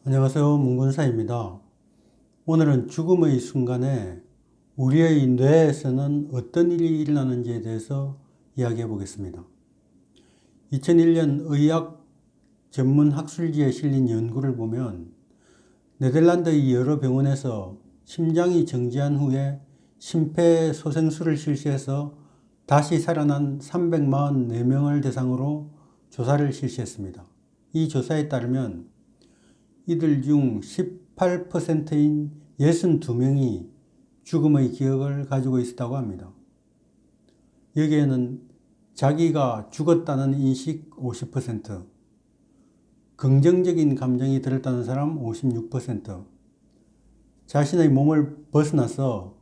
안녕하세요. 문근사입니다. 오늘은 죽음의 순간에 우리의 뇌에서는 어떤 일이 일어나는지에 대해서 이야기해 보겠습니다. 2001년 의학 전문 학술지에 실린 연구를 보면 네덜란드의 여러 병원에서 심장이 정지한 후에 심폐소생술을 실시해서 다시 살아난 344명을 대상으로 조사를 실시했습니다. 이 조사에 따르면 이들 중 18%인 62명이 죽음의 기억을 가지고 있었다고 합니다. 여기에는 자기가 죽었다는 인식 50%, 긍정적인 감정이 들었다는 사람 56%, 자신의 몸을 벗어나서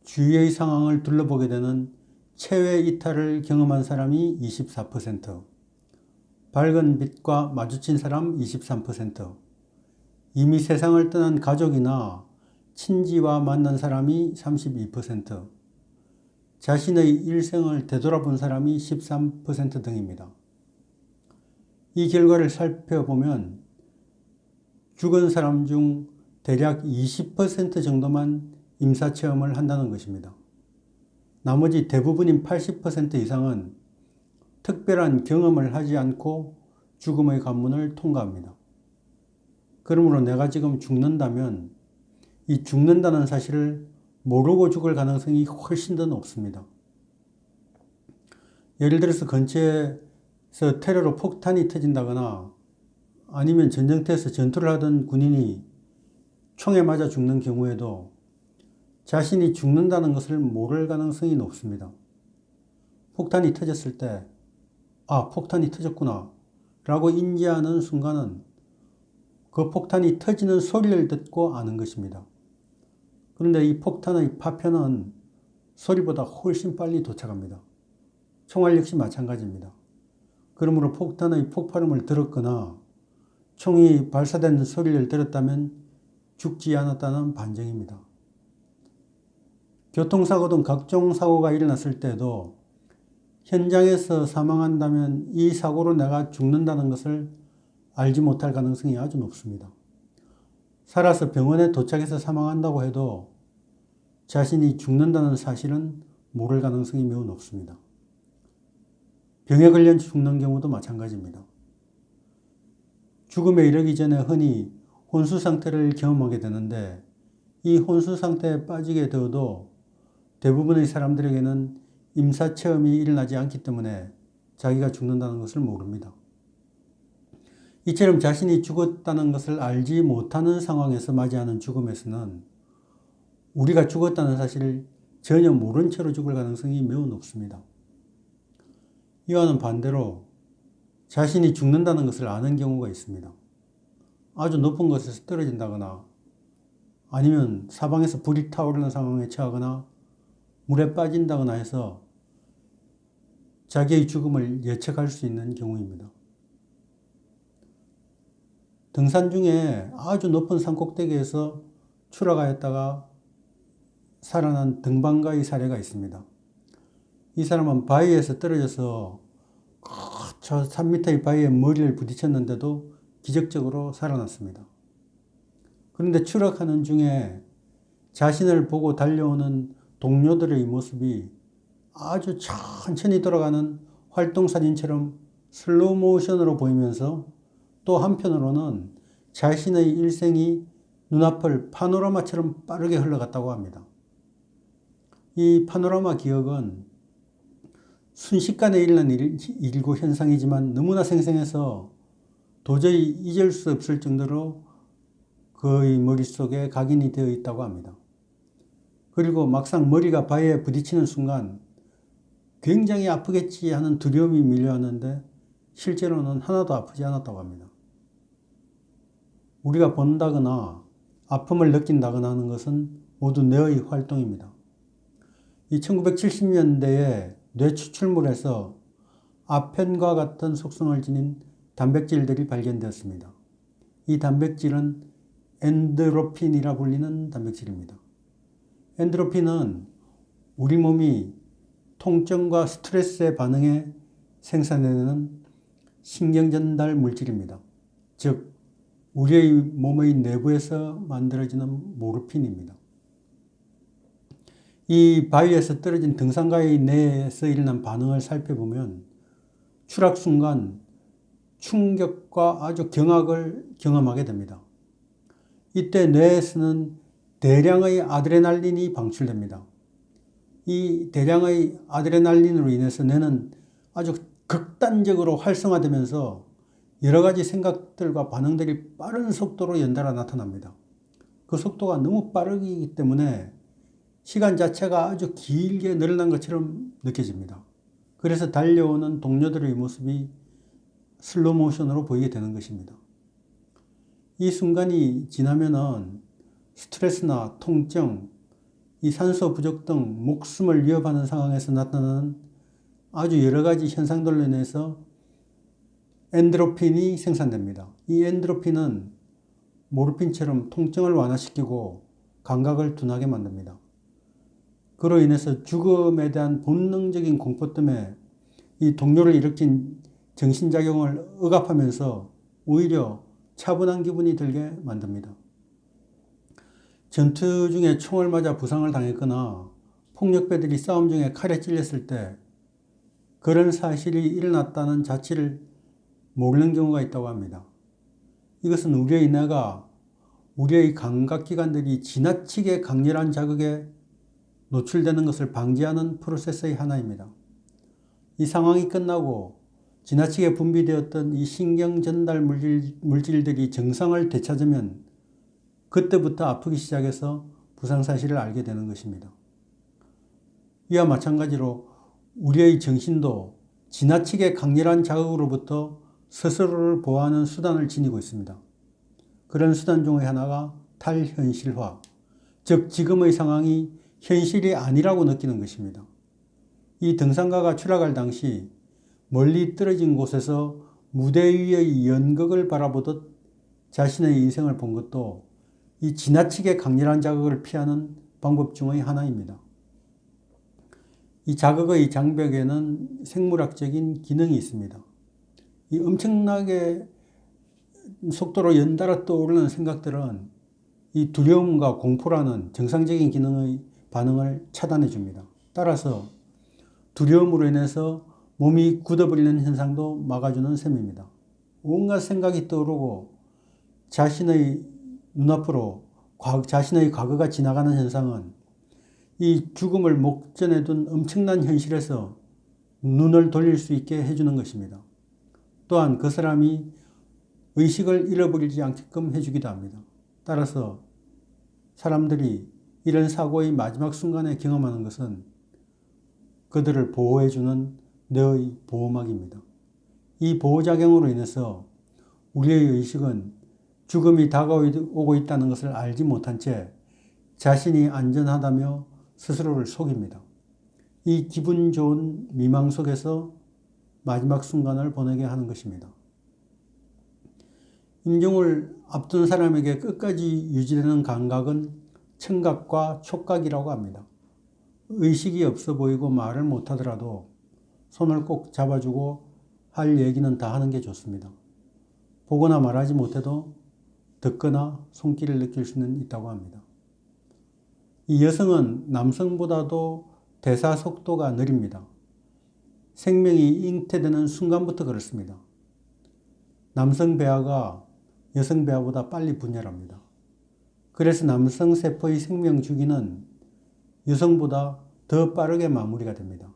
주위의 상황을 둘러보게 되는 체외 이탈을 경험한 사람이 24%, 밝은 빛과 마주친 사람 23%, 이미 세상을 떠난 가족이나 친지와 만난 사람이 32%, 자신의 일생을 되돌아본 사람이 13% 등입니다. 이 결과를 살펴보면 죽은 사람 중 대략 20% 정도만 임사체험을 한다는 것입니다. 나머지 대부분인 80% 이상은 특별한 경험을 하지 않고 죽음의 관문을 통과합니다. 그러므로 내가 지금 죽는다면 이 죽는다는 사실을 모르고 죽을 가능성이 훨씬 더 높습니다. 예를 들어서 근처에서 테러로 폭탄이 터진다거나 아니면 전쟁터에서 전투를 하던 군인이 총에 맞아 죽는 경우에도 자신이 죽는다는 것을 모를 가능성이 높습니다. 폭탄이 터졌을 때, 폭탄이 터졌구나 라고 인지하는 순간은 그 폭탄이 터지는 소리를 듣고 아는 것입니다. 그런데 이 폭탄의 파편은 소리보다 훨씬 빨리 도착합니다. 총알 역시 마찬가지입니다. 그러므로 폭탄의 폭발음을 들었거나 총이 발사되는 소리를 들었다면 죽지 않았다는 반증입니다. 교통사고 등 각종 사고가 일어났을 때도 현장에서 사망한다면 이 사고로 내가 죽는다는 것을 알지 못할 가능성이 아주 높습니다. 살아서 병원에 도착해서 사망한다고 해도 자신이 죽는다는 사실은 모를 가능성이 매우 높습니다. 병에 걸려 죽는 경우도 마찬가지입니다. 죽음에 이르기 전에 흔히 혼수 상태를 경험하게 되는데 이 혼수 상태에 빠지게 되어도 대부분의 사람들에게는 임사체험이 일어나지 않기 때문에 자기가 죽는다는 것을 모릅니다. 이처럼 자신이 죽었다는 것을 알지 못하는 상황에서 맞이하는 죽음에서는 우리가 죽었다는 사실을 전혀 모른 채로 죽을 가능성이 매우 높습니다. 이와는 반대로 자신이 죽는다는 것을 아는 경우가 있습니다. 아주 높은 곳에서 떨어진다거나 아니면 사방에서 불이 타오르는 상황에 처하거나 물에 빠진다거나 해서 자기의 죽음을 예측할 수 있는 경우입니다. 등산 중에 아주 높은 산 꼭대기에서 추락하였다가 살아난 등반가의 사례가 있습니다. 이 사람은 바위에서 떨어져서 저 3m의 바위에 머리를 부딪혔는데도 기적적으로 살아났습니다. 그런데 추락하는 중에 자신을 보고 달려오는 동료들의 모습이 아주 천천히 돌아가는 활동사진처럼 슬로우 모션으로 보이면서 또 한편으로는 자신의 일생이 눈앞을 파노라마처럼 빠르게 흘러갔다고 합니다. 이 파노라마 기억은 순식간에 일어난 일이고 현상이지만 너무나 생생해서 도저히 잊을 수 없을 정도로 그의 머릿속에 각인이 되어 있다고 합니다. 그리고 막상 머리가 바위에 부딪히는 순간 굉장히 아프겠지 하는 두려움이 밀려왔는데 실제로는 하나도 아프지 않았다고 합니다. 우리가 본다거나 아픔을 느낀다거나 하는 것은 모두 뇌의 활동입니다. 이 1970년대에 뇌 추출물에서 아펜과 같은 속성을 지닌 단백질들이 발견되었습니다. 이 단백질은 엔도르핀이라 불리는 단백질입니다. 엔도르핀은 우리 몸이 통증과 스트레스에 반응해 생산해내는 신경전달 물질입니다. 즉 우리의 몸의 내부에서 만들어지는 모르핀입니다. 이 바위에서 떨어진 등산가의 뇌에서 일어난 반응을 살펴보면 추락 순간 충격과 아주 경악을 경험하게 됩니다. 이때 뇌에서는 대량의 아드레날린이 방출됩니다. 이 대량의 아드레날린으로 인해서 뇌는 아주 극단적으로 활성화되면서 여러 가지 생각들과 반응들이 빠른 속도로 연달아 나타납니다. 그 속도가 너무 빠르기 때문에 시간 자체가 아주 길게 늘어난 것처럼 느껴집니다. 그래서 달려오는 동료들의 모습이 슬로우 모션으로 보이게 되는 것입니다. 이 순간이 지나면은 스트레스나 통증, 이 산소 부족 등 목숨을 위협하는 상황에서 나타나는 아주 여러 가지 현상들로 인해서 엔도르핀이 생산됩니다. 이 엔도르핀은 모르핀처럼 통증을 완화시키고 감각을 둔하게 만듭니다. 그로 인해서 죽음에 대한 본능적인 공포 때문에 이 동료를 일으킨 정신작용을 억압하면서 오히려 차분한 기분이 들게 만듭니다. 전투 중에 총을 맞아 부상을 당했거나 폭력배들이 싸움 중에 칼에 찔렸을 때 그런 사실이 일어났다는 자체를 모르는 경우가 있다고 합니다. 이것은 우리의 뇌가 우리의 감각기관들이 지나치게 강렬한 자극에 노출되는 것을 방지하는 프로세스의 하나입니다. 이 상황이 끝나고 지나치게 분비되었던 이 신경 전달 물질들이 정상을 되찾으면 그때부터 아프기 시작해서 부상 사실을 알게 되는 것입니다. 이와 마찬가지로 우리의 정신도 지나치게 강렬한 자극으로부터 스스로를 보호하는 수단을 지니고 있습니다. 그런 수단 중의 하나가 탈현실화, 즉 지금의 상황이 현실이 아니라고 느끼는 것입니다. 이 등산가가 추락할 당시 멀리 떨어진 곳에서 무대 위의 연극을 바라보듯 자신의 인생을 본 것도 이 지나치게 강렬한 자극을 피하는 방법 중의 하나입니다. 이 자극의 장벽에는 생물학적인 기능이 있습니다. 이 엄청나게 속도로 연달아 떠오르는 생각들은 이 두려움과 공포라는 정상적인 기능의 반응을 차단해 줍니다. 따라서 두려움으로 인해서 몸이 굳어버리는 현상도 막아주는 셈입니다. 온갖 생각이 떠오르고 자신의 눈앞으로 자신의 과거가 지나가는 현상은 이 죽음을 목전에 둔 엄청난 현실에서 눈을 돌릴 수 있게 해주는 것입니다. 또한 그 사람이 의식을 잃어버리지 않게끔 해주기도 합니다. 따라서 사람들이 이런 사고의 마지막 순간에 경험하는 것은 그들을 보호해주는 뇌의 보호막입니다. 이 보호작용으로 인해서 우리의 의식은 죽음이 다가오고 있다는 것을 알지 못한 채 자신이 안전하다며 스스로를 속입니다. 이 기분 좋은 미망 속에서 마지막 순간을 보내게 하는 것입니다. 임종을 앞둔 사람에게 끝까지 유지되는 감각은 청각과 촉각이라고 합니다. 의식이 없어 보이고 말을 못하더라도 손을 꼭 잡아주고 할 얘기는 다 하는 게 좋습니다. 보거나 말하지 못해도 듣거나 손길을 느낄 수는 있다고 합니다. 이 여성은 남성보다도 대사 속도가 느립니다. 생명이 잉태되는 순간부터 그렇습니다. 남성 배아가 여성 배아보다 빨리 분열합니다. 그래서 남성 세포의 생명 주기는 여성보다 더 빠르게 마무리가 됩니다.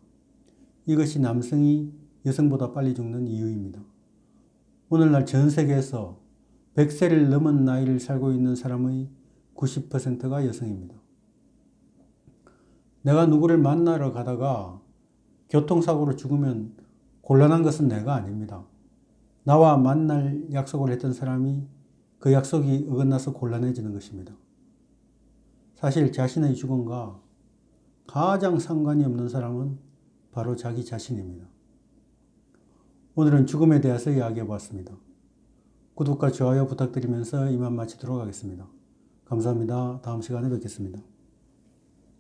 이것이 남성이 여성보다 빨리 죽는 이유입니다. 오늘날 전 세계에서 100세를 넘은 나이를 살고 있는 사람의 90%가 여성입니다. 내가 누구를 만나러 가다가 교통사고로 죽으면 곤란한 것은 내가 아닙니다. 나와 만날 약속을 했던 사람이 그 약속이 어긋나서 곤란해지는 것입니다. 사실 자신의 죽음과 가장 상관이 없는 사람은 바로 자기 자신입니다. 오늘은 죽음에 대해서 이야기해 보았습니다. 구독과 좋아요 부탁드리면서 이만 마치도록 하겠습니다. 감사합니다. 다음 시간에 뵙겠습니다.